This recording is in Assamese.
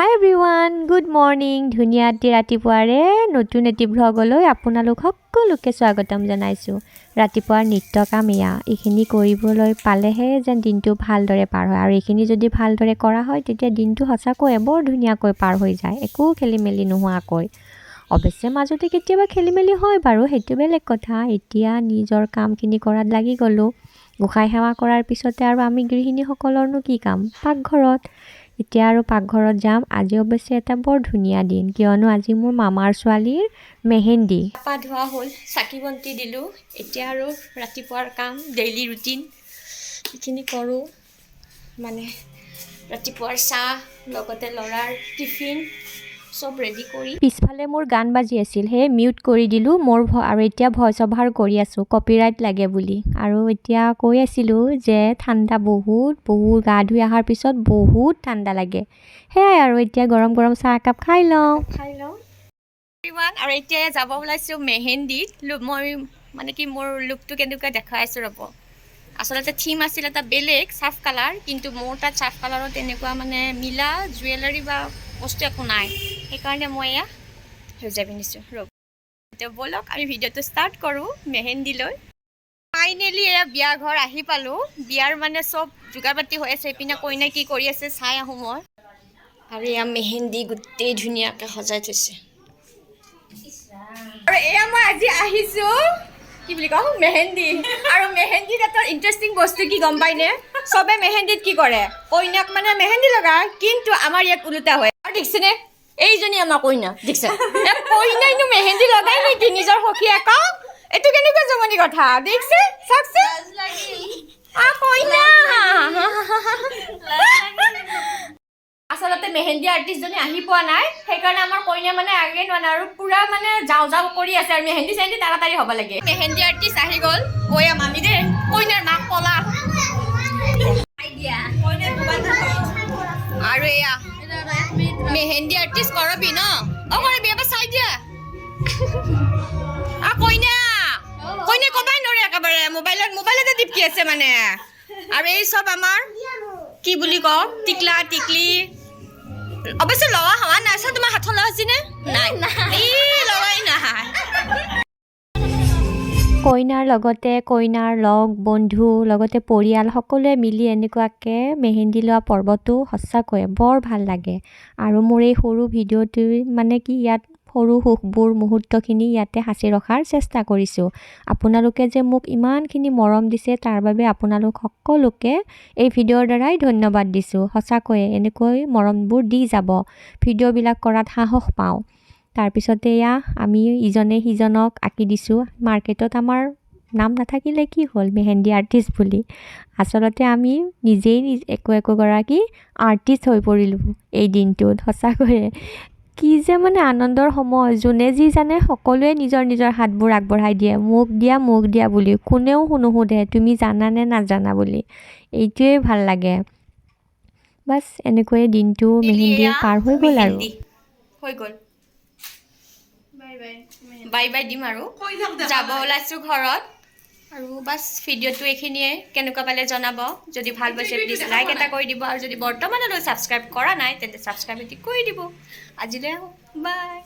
হাই এভৰিৱান গুড মৰ্নিং ধুনীয়া ৰাতিপুৱাৰে নতুন এটি ভ্লগলৈ আপোনালোক সকলোকে স্বাগতম জনাইছোঁ। ৰাতিপুৱাৰ নিত্য কাম এইখিনি কৰিবলৈ পালেহে যেন দিনটো ভালদৰে পাৰ হয়, আৰু এইখিনি যদি ভালদৰে কৰা হয় তেতিয়া দিনটো সঁচাকৈ বৰ ধুনীয়াকৈ পাৰ হৈ যায়, একো খেলিমেলি নোহোৱাকৈ। অৱশ্যে মাজতে কেতিয়াবা খেলিমেলি হয় বাৰু, সেইটো বেলেগ কথা। এতিয়া নিজৰ কামখিনি কৰাত লাগি গ'লোঁ। গোসাঁই সেৱা কৰাৰ পিছতে আৰু আমি গৃহিণীসকলৰনো কি কাম, পাকঘৰত। এতিয়া আৰু পাকঘৰত যাম। আজি অৱশ্যে এটা বৰ ধুনীয়া দিন, কিয়নো আজি মোৰ মামাৰ ছোৱালীৰ মেহেন্দি। পা ধোৱা হ'ল, চাকি বন্তি দিলোঁ। এতিয়া আৰু ৰাতিপুৱাৰ কাম, ডেইলি ৰুটিন এইখিনি কৰোঁ। মানে ৰাতিপুৱাৰ চাহ, লগতে ল'ৰাৰ টিফিন চব ৰেডি কৰি। পিছফালে মোৰ গান বাজি আছিল, সেয়ে মিউট কৰি দিলোঁ আৰু এতিয়া ভইচ অভাৰ কৰি আছোঁ, কপিৰাইট লাগে বুলি। আৰু এতিয়া কৈ আছিলোঁ যে ঠাণ্ডা বহুত গা ধুই অহাৰ পিছত বহুত ঠাণ্ডা লাগে, সেয়াই আৰু এতিয়া গৰম গৰম চাহ একাপ খাই লওঁ। আৰু এতিয়া যাব ওলাইছোঁ মেহেন্দিত। মই মানে কি মোৰ লুকটো কেনেকুৱা দেখাইছোঁ ৰ'ব। আচলতে থিম আছিল এটা বেলেগ চাফ কালাৰ, কিন্তু মোৰ তাত চাফ কালাৰত তেনেকুৱা মানে মিলা জুৱেলাৰী বা বস্তু একো নাই, সেইকাৰণে মই এয়া সেউজীয়া পিন্ধিছোঁ। ৰ'ব এতিয়া ব'লক আমি ভিডিঅ'টো ষ্টাৰ্ট কৰোঁ মেহেন্দি লৈ। ফাইনেলি এয়া বিয়া ঘৰ আহি পালোঁ। বিয়াৰ মানে চব যোগাৰ পাতি হৈ আছে, এইপিনে কইনাই কি কৰি আছে চাই আহোঁ মই। আৰু এয়া মেহেন্দি গোটেই ধুনীয়াকৈ সজাই থৈছে। আৰু এয়া মই আজি আহিছোঁ কি বুলি কওঁ মেহেন্দি। আৰু মেহেন্দিত এটা ইণ্টাৰেষ্টিং বস্তু কি গম পাইনে? চবে মেহেন্দিত কি কৰে, কইনাক মানে মেহেন্দি লগায়, কিন্তু আমাৰ ইয়াত ওলোটা হয়। আৰু দেখিছেনে এইজনী আমাৰ কইনা, দেখিছে কইনাইনো মেহেন্দি লগাই নেকি নিজৰ সখীয়েকক? এইটো কেনেকুৱা জমনি কথা, দেখিছে চাওকচোন কইনা। আচলতে মেহেন্দি আৰ্টিষ্টজনী আহি পোৱা নাই, সেইকাৰণে আমাৰ কইনা মানে আগে নোৱাৰে আৰু পুৰা মানে যাওঁ কৰি আছে, আৰু মেহেন্দি চেহেন্দি তাড়াতাড়ি হ'ব লাগে। মেহেন্দি আৰ্টিষ্ট আহি গ'ল, ঐয়া মামি দেই, কইনাৰ মাক পলা। আৰু এয়া মেহেন্দি আৰ্টিষ্ট কৰবি ন, কৰবি এবাৰ চাই দিয়া। কইনা কবাই নোৱাৰে একেবাৰে, মোবাইলতে টিপকি আছে মানে। আৰু এই চব আমাৰ কি বুলি কওঁ টিকলা টিকলি। অৱশ্যে লোৱা হোৱা নাই, চা তোমাৰ হাতখন লোৱা হৈছেনে নাই? লোৱাই নাই। কইনাৰ লগতে কইনাৰ লগ বন্ধু লগতে পৰিয়াল সকলোৱে মিলি এনেকুৱাকৈ মেহেন্দি লোৱা পৰ্বটো সঁচাকৈ বৰ ভাল লাগে। আৰু মোৰ এই সৰু ভিডিঅ'টো মানে কি ইয়াত সৰু সুখবোৰ মুহূৰ্তখিনি ইয়াতে সাঁচি ৰখাৰ চেষ্টা কৰিছোঁ। আপোনালোকে যে মোক ইমানখিনি মৰম দিছে তাৰ বাবে আপোনালোক সকলোকে এই ভিডিঅ'ৰ দ্বাৰাই ধন্যবাদ দিছোঁ। সঁচাকৈয়ে এনেকৈ মৰমবোৰ দি যাব, ভিডিঅ'বিলাক কৰাত সাহস পাওঁ। তাৰপিছতে এয়া আমি ইজনে সিজনক আঁকি দিছোঁ। মাৰ্কেটত আমাৰ নাম নাথাকিলে কি হ'ল, মেহেন্দি আৰ্টিষ্ট বুলি। আচলতে আমি নিজেই একোগৰাকী আৰ্টিষ্ট হৈ পৰিলোঁ এই দিনটোত। সঁচাকৈয়ে কি যে মানে আনন্দৰ সময়, যোনে যি জানে সকলোৱে নিজৰ নিজৰ হাতবোৰ আগবঢ়াই দিয়ে, মোক দিয়া বুলি। কোনেও নুসুধে তুমি জানানে নাজানা বুলি। এইটোৱেই ভাল লাগে। বাছ এনেকৈয়ে দিনটো মেহেন্দি পাৰ হৈ গ'ল আৰু হৈ গ'ল। বাই বাই দিম আৰু যাব ওলাইছোঁ ঘৰত। আৰু বাছ ভিডিঅ'টো এইখিনিয়ে, কেনেকুৱা পালে জনাব। যদি ভাল পাইছে প্লিজ লাইক এটা কৰি দিব, আৰু যদি বৰ্তমানলৈ ছাবস্ক্ৰাইব কৰা নাই তেন্তে ছাবস্ক্ৰাইব এটি কৰি দিব। আজিলৈ বাই।